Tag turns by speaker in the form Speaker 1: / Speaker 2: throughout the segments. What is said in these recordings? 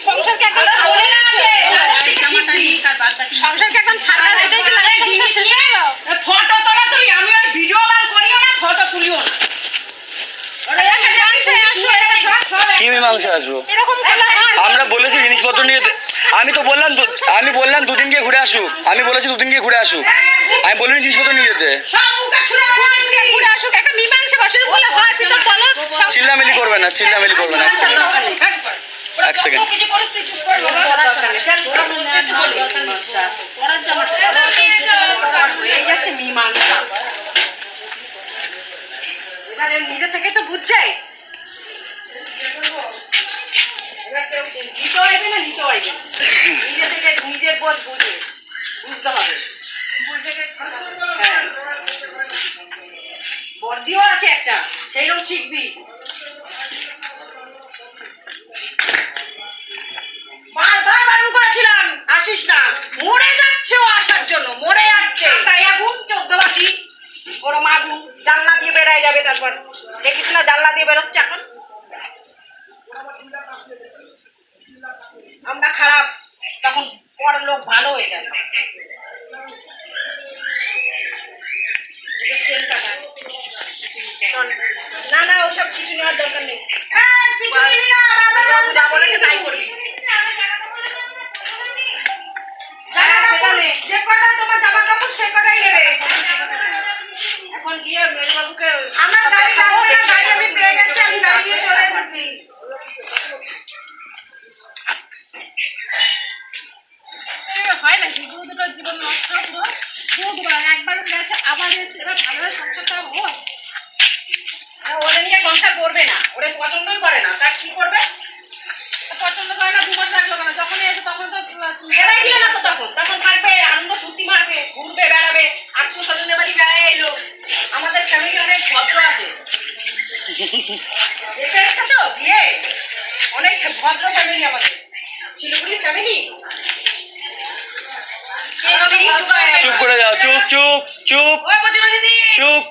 Speaker 1: সংসারকে একদম বলে আছে সংসারকে একদম ছাড়া এটাই কি লাগে সংসার শেষ হয়ে গেল ফটো তোলা তুই আমি আর ভিডিও বাল করিও না ফটো তুলিও না
Speaker 2: কি মীমাংসা আসবো আমরা বলেছি জিনিসপত্র নিয়ে আমি বললাম দুদিন গিয়ে ঘুরে আসুক আমি বলেছি দুদিন গিয়ে ঘুরে আসুক আমি বলিনি জিনিসপত্র নিয়ে যেতে চিল্লামিলি করবে না এক সেকেন্ড
Speaker 1: নিজে থেকে তো বুঝছে নিজে থেকে নিজের বোধ বুঝতে হবে বর্দিও আছে একটা সেইটাও শিখবি বারবার বারণ করেছিলাম আসিস না মরে যাচ্ছে ও আসার জন্য মরে যাচ্ছে তাই আগুন 14 বাটি ওরম আগুন জানলা দিয়ে বেড়ায় যাবে তারপর দেখিস না জানলা দিয়ে বেরোচ্ছে এখন আমরা খারাপ তখন পর লোক ভালো হয়ে গেছে না না ওসব কিছু নেওয়ার দরকার নেই যা বলেছে তাই করবি যে কটা তোমার জামা কাপড় সে কটাই নেবে এখন গিয়ে মেজবাবুকে আমার গাড়ি আমি পেয়ে গেছি আমি গাড়ি নিয়ে চলে এসেছি হয় নাকি দুটোর জীবন নষ্ট পুরো দুবার একবার গেছে আবার এসে এবার ভালো সংসারটা হয় ওরে নিয়ে সংসার করবে না ওরে পছন্দই করে না তার কি করবে পছন্দ করে না 2 মাস লাগলো কেন যখনই এসে তখন তো ফেরাই দিলে না তো তখন থাকবে আনন্দ ফুর্তি মারবে ঘুরবে বেড়াবে আত্মীয় স্বজনের বাড়ি বেড়ায় এলো আমাদের ফ্যামিলি অনেক ভদ্র আছে দেখে এসছে তো গিয়ে অনেক ভদ্র ফ্যামিলি আমাদের শিলিগুড়ির ফ্যামিলি
Speaker 2: চুপ করে যাও চুপ চুপ চুপ চুপ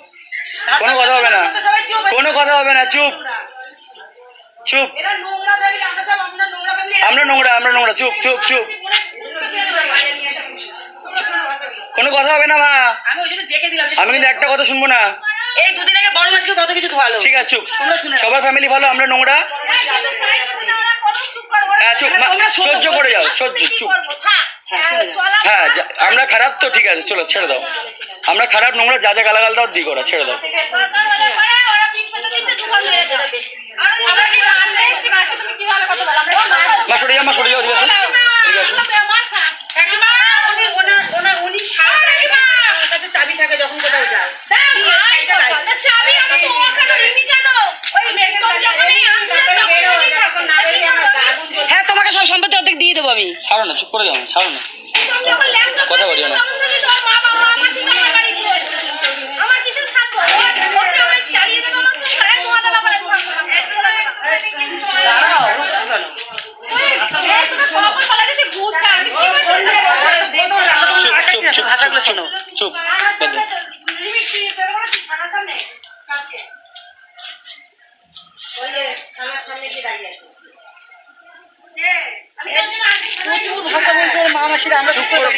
Speaker 2: কোনো কথা হবে না চুপ চুপ আমরা নোংরা চুপ চুপ চুপ কোনো কথা হবে না মা আমি কিন্তু একটা কথা শুনবো না
Speaker 1: এই দুদিন আগে বড় মাসকে কত কিছু ধোয়ালো
Speaker 2: ঠিক আছে চুপ সবার ফ্যামিলি ভালো আমরা নোংরা হ্যাঁ চুপ সহ্য করে যাও চুপ হ্যাঁ আমরা খারাপ তো ঠিক আছে চলো ছেড়ে দাও আমরা খারাপ নোংরা যা যা গালাগাল দাও দিই করা ছেড়ে দাও মা সরে যাও
Speaker 1: চাবি থাকে যখন কোথাও যায় হ্যাঁ তোমাকে সব সম্পত্তি অর্ধেক দিয়ে দেবো আমি
Speaker 2: ছাড়ো না চুপ করে যাও ছাড়ো না কথা বলিও না চুপ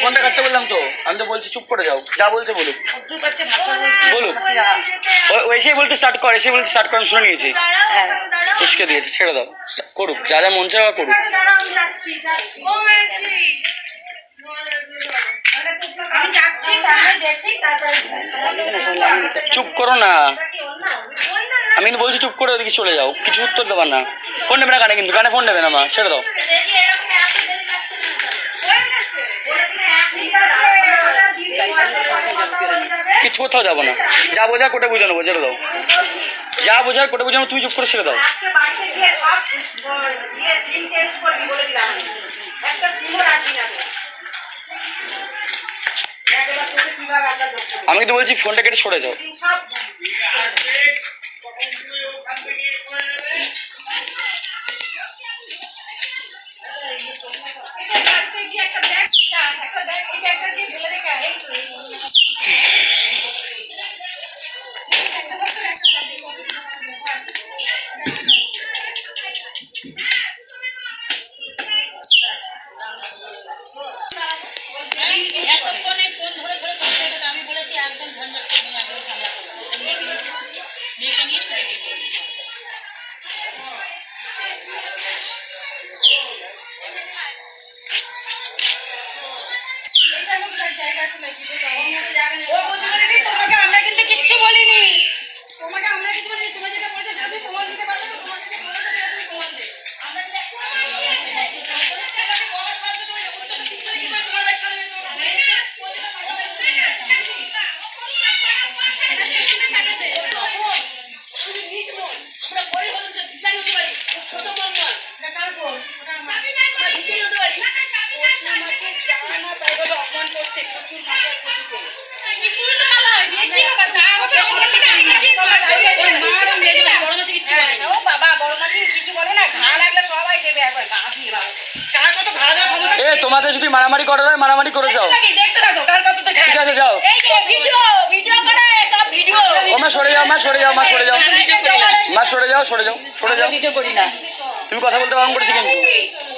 Speaker 2: ফোনটা কাটতে বললাম তো আমি তো বলছি চুপ করে যাও যা বলছে বলুক এসেই বলতে স্টার্ট কর শুনে নিয়েছি উস্কে দিয়েছে ছেড়ে দাও করুক যা যা মন চায় করুক চুপ করো না আমি কিন্তু বলছি চুপ করে ওদিকে চলে যাও কিছু উত্তর দেবার না ফোন নেবে না কানে কিন্তু কানে ফোন নেবে না মা ছেড়ে দাও কিছু কোথাও যাবো না যা বোঝার কোটে বুঝে নেবো ছেড়ে দাও যা বোঝার কোটে বুঝে নেবো তুমি চুপ করে ছেড়ে দাও আমি কিন্তু বলছি ফোনটা কেটে সরে যাও তোমাদের যদি মারামারি করা হয় মারামারি করে যাও,
Speaker 1: দেখতে থাকো কার কতটা ঘাট।
Speaker 2: ঠিক আছে যাও।
Speaker 1: এই যে ভিডিও করে সব ভিডিও।
Speaker 2: ও মা সরে যাও, মা সরে যাও, মা সরে যাও, মা সরে যাও, সরে যাও, সরে যাও।
Speaker 1: ভিডিও করি না।
Speaker 2: তুমি কথা বলতে বারণ করেছি কিন্তু।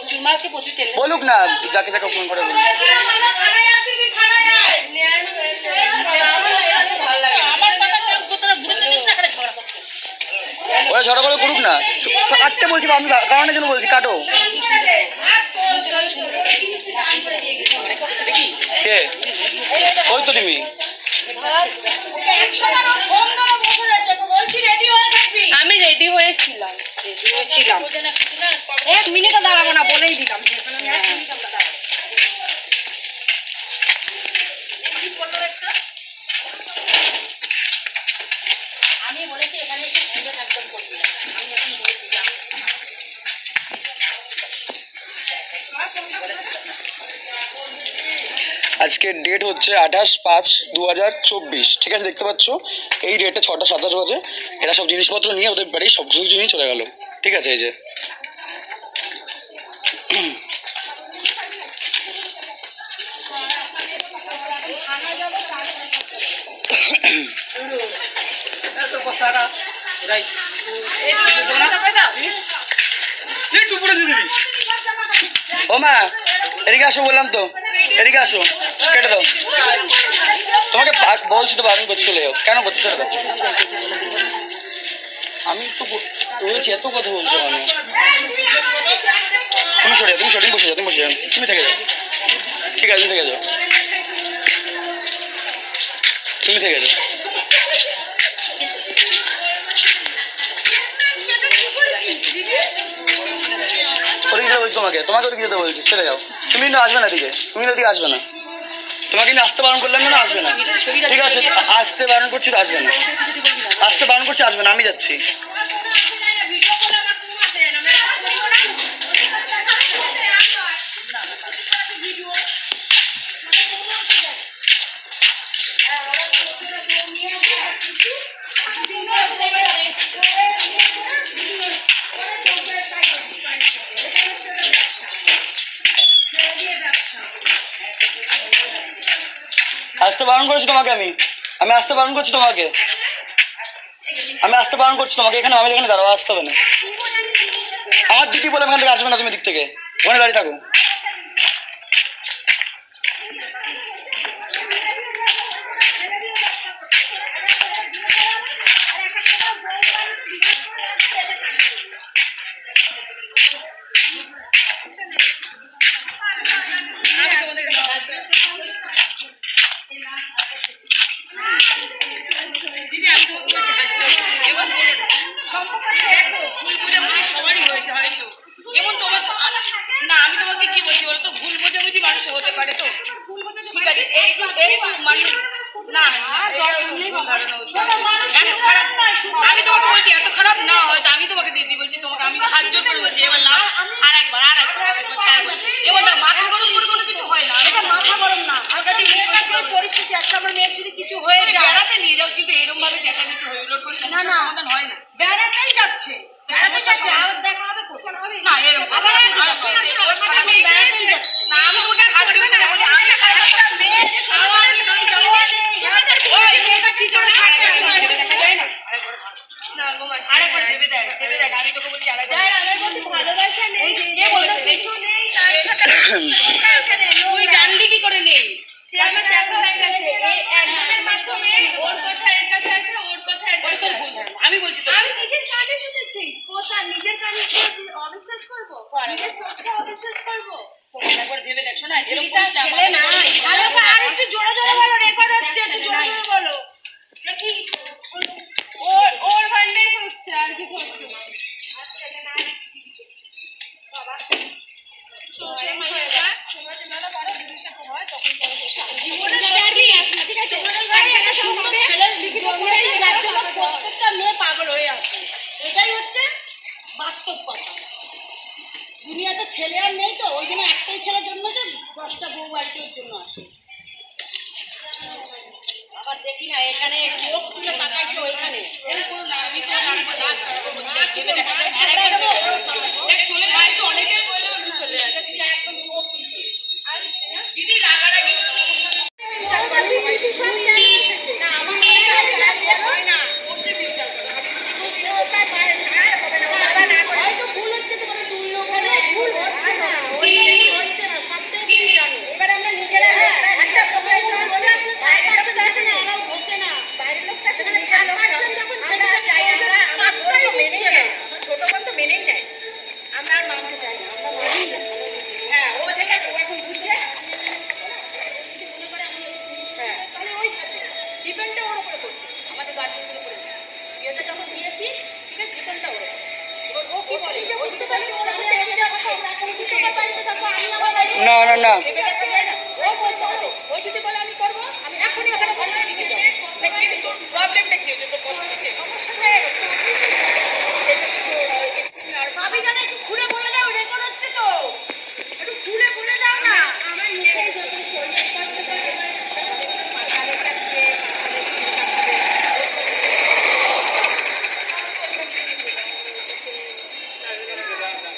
Speaker 1: চুরমাকে প্রচুর চেলে।
Speaker 2: বলুক না, যাকে যাকে ফোন করে বলুক।
Speaker 1: আমার কথা তোরা গুরুত্ব দিস না, এখানে ঝগড়া করছিস।
Speaker 2: ওরা ঝড়া করে করুক না, কাটতে বলছি, আমি কারণের জন্য বলছি কাটো। কে? ওই তো তুমি।
Speaker 1: আমি রেডি হয়েছিলাম। 1 মিনিটও দাঁড়াবো না বলেই দিলাম। আমি বলেছি এখানে এসে ছিলেন একদম করবি না। আমি এখন বলেছি যাও।
Speaker 2: আজকের ডেট হচ্ছে 28/5/2024, ঠিক আছে? দেখতে পাচ্ছ এই ডেটে 6টা 27 বাজে এরা সব জিনিসপত্র নিয়ে ওদের বাড়ি সব কিছু নিয়ে চলে গেল, ঠিক আছে? এই যে ও মা এদিকে আসো, বললাম তো এদিকে আসো, কেটে দাও। তোমাকে বলছি তো বারণ করছি, চলে যাও। কেন করছো? ছেড়ে দাও। আমি তো বলছি, এত কথা বলছো মানে। তুমি সরে যাও, তুমি সঠিক বসে যাও, তুমি বসে যাও, তুমি থেকে যাও, ঠিক আছে? তুমি থেকে যাও, তুমি থেকে যাও। ওদিকে যেতে বলছি তোমাকে, তোমাকে ওদিকে যেতে বলছি, ছেড়ে যাও। তুমি কিন্তু আসবে না এদিকে, তুমি তো এদিকে আসবে না। তোমাকে আমি আসতে বারণ করলাম না, আসবে না, ঠিক আছে? আসতে বারণ করছি তো আসবে না, আসতে বারণ করছি, আসবে না, আমি যাচ্ছি। আসতে বারণ করেছি তোমাকে, আমি আসতে বারণ করছি তোমাকে, আমি আসতে বারণ করছি তোমাকে। এখানে আমি এখানে দাঁড়াবো, আসতে হবে না। আমার দিদি বলে এখান থেকে আসবে না, তুমি দিক থেকে ওখানে দাঁড়িয়ে থাকো।
Speaker 1: আমি তোমাকে বলছি এত খারাপ না, হয়তো আমি তোমাকে দিদি বলছি, তোমাকে আমি হাত জোর করে বলছি এবার লাস্ট আরেকবার এবার না মাথা গরম করে কোনো কিছু হয় না। এটা মাথা গরম না, আমার কাছে পরিস্থিতি একটা আমার মেয়ের যদি কিছু হয়ে যায় বেড়াতে নিয়ে যাও, কিন্তু এরকম ভাবে চেঁচামেচি হয়ে গেল না, না সমাধান হয় না। বেড়াতেই যাচ্ছে, বেড়াতে যাচ্ছে, আর দেখা হবে না এরকম বেড়াতেই যাচ্ছে না। আমি ওটার হাত জোর করে বলি আমি একটা মেয়ে তুই জানলি কি করে নেই? আমি বলছি আমি নিজের কানে শুনেছি, নিজের কানে অবিশ্বাস করবো, নিজের চোখে অবিশ্বাস করবো। একবার ভেবে দেখছো না, এরকম আর একটু জোরে জোরে বলো, রেকর্ড হচ্ছে, একটু জোরে জোরে বলো দেখি। ওর ভান্ডে হচ্ছে আর কিছু হচ্ছে না। পাগল হয়ে আছে, এটাই হচ্ছে বাস্তব কথা। দুনিয়াতে ছেলে আর নেই তো, ওই জন্য একটাই ছেলে জন্মেছে, 10টা বউ বাড়িতে ওর জন্য আসে। আবার দেখি না এখানে চোখ তুলে তাকাইছে ওইখানে, চলে যায় অনেকের বলে চলে যাচ্ছে একদম চোখ তুলছে। প্যাটার্নটা ও কি বলে
Speaker 3: বুঝতে পারছি ওরা বলছে আমি যাবো এখন কি তোমার বাড়িতে থাকবো আমি আমার বাড়িতে
Speaker 2: না না না
Speaker 1: ভেবে যাচ্ছে না ও বলতে হবে ও যদি বলে আমি করবো আমি এখনই ওখানে ঘটনা লিখে যাবো তোর প্রবলেমটা কি হচ্ছে তোর কষ্ট হচ্ছে সমস্যা নেই
Speaker 3: ভাবি জানা একটু ঘুরে বলে দাও রেকর্ড হচ্ছে তো একটু ঘুরে বলে দাও না আমার মুখে যত শরীর কষ্ট করে
Speaker 1: পাতালে যাচ্ছে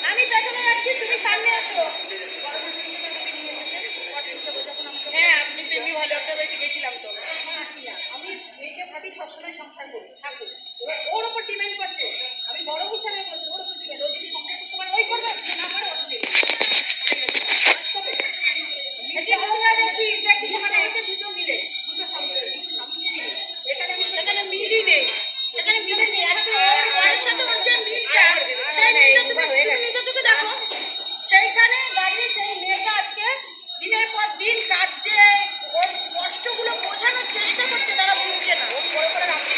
Speaker 3: আমি পেছনে যাচ্ছি তুমি সামনে এসো
Speaker 1: হ্যাঁ আপনি তো এমনি ভালো একটা বাড়িতে গেছিলাম তো আমি মেয়েকে ভাবি সবসময় সংসার করি থাকুক ওর ওপর ডিপেন্ড করছে আমি বড় হিসাবে বলছি ওর ওপর ডিপেন্ড ও যদি সংসার করতে পারে ওই করবে সে না পারে অসুবিধা এখানে মিলই নেই
Speaker 3: এখানে মিলে নেই আজকে ওর বরের সাথে ওর যে মিলটা সেই মিলটা তুমি নিজে চোখে দেখো সেইখানে দাঁড়িয়ে সেই মেয়েটা আজকে দিনের পর দিন কাজ যে ওর কষ্টগুলো বোঝানোর চেষ্টা করছে তারা বুঝছে না
Speaker 1: ও বড় করে রাখছি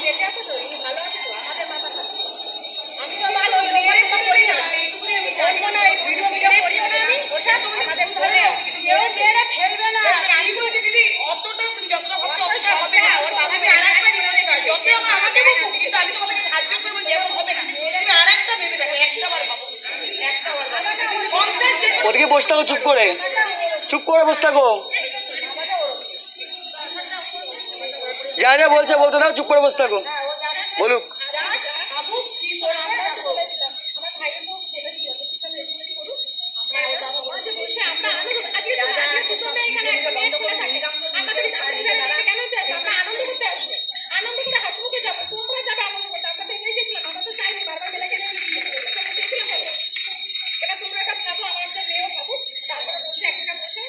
Speaker 1: বেঁচে আছে তো ইনি ভালো আছে তো আমাদের মাথা থাকে আমি তো ভালো মেয়ের করি না এইটুকুনি আমি জানবো না এই ভিডিও করি না আমি ওসা আমাদের ধরে
Speaker 3: কেউ মেয়েরা ফেলবে না
Speaker 1: আমি বলছি দিদি অতটা তুমি যতটা ভাবছো অতটা হবে না ওর বাবা আমি আরেকটা জিনিস করি যত আমাকে বলবো কিন্তু আমি তোমাদেরকে সাহায্য করবো যেমন হবে না তুমি আরেকটা ভেবে দেখো একটা বার ভাবো একটা বার সংসার যে
Speaker 2: ওদিকে বসে থাকো চুপ করে বসে থাকো যা যা বলছে বলতে দাও চুপ করে বসে থাকো বলুক
Speaker 3: বাবু কি শোন আমরা বলেছিলাম আমার ভাইয়ের বউ বলেছিল ওর বাবা বলেছে বসে আমরা আনন্দ আজকে দুপুরে এখানে একটা মেয়ে ছেলে থাকে আমাদের কেন আমরা আনন্দ করতে আসবো আনন্দ করে হাসি মুখে যাবো তোমরা যাবে আনন্দ করতে আমরা তো এটাই দেখলাম আমরা তো চাইনি বারবার মেলা কেন এটা তোমরা একটা ভাবো আমার একটা মেয়েও ভাবো তারপরে বসে একটা বসে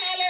Speaker 3: নাহলে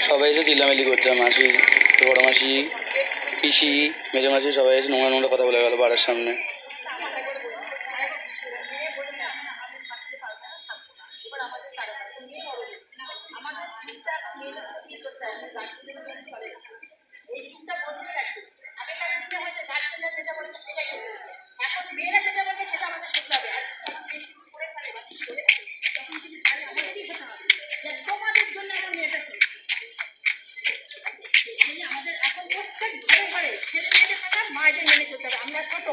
Speaker 2: সবাই এসে চিল্লামিল্লি করছে মাসি বড় মাসি পিসি মেজো মাসি সবাই এসে নোংরা নোংরা কথা বলে গেল বাড়ির সামনে
Speaker 3: এখন মেয়েরা যেটা বলবে সেটা আমাদের শুনতে হবে তোমাদের জন্য এখন মেয়েটা আমাদের এখন প্রত্যেক ঘরে ঘরে ছেলে মেয়েদের কথা মায়েদের মেনে চলতে হবে আমরা ছোট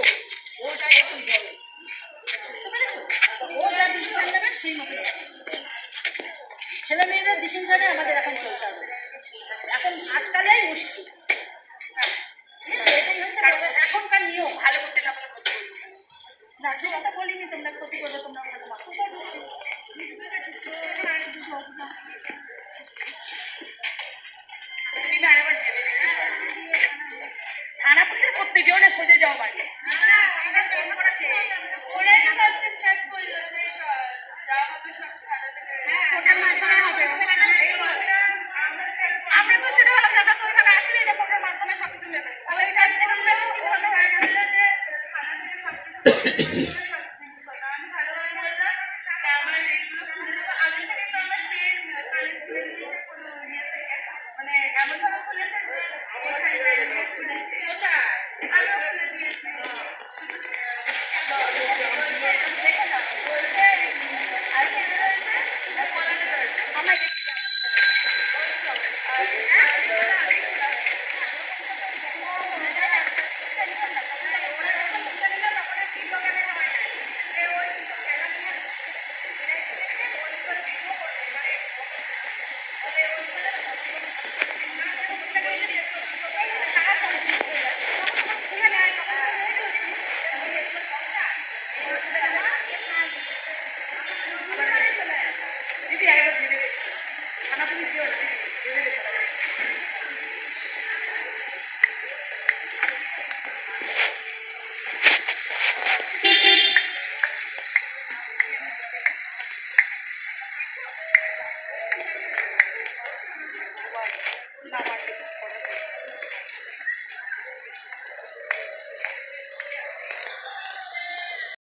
Speaker 3: বাবা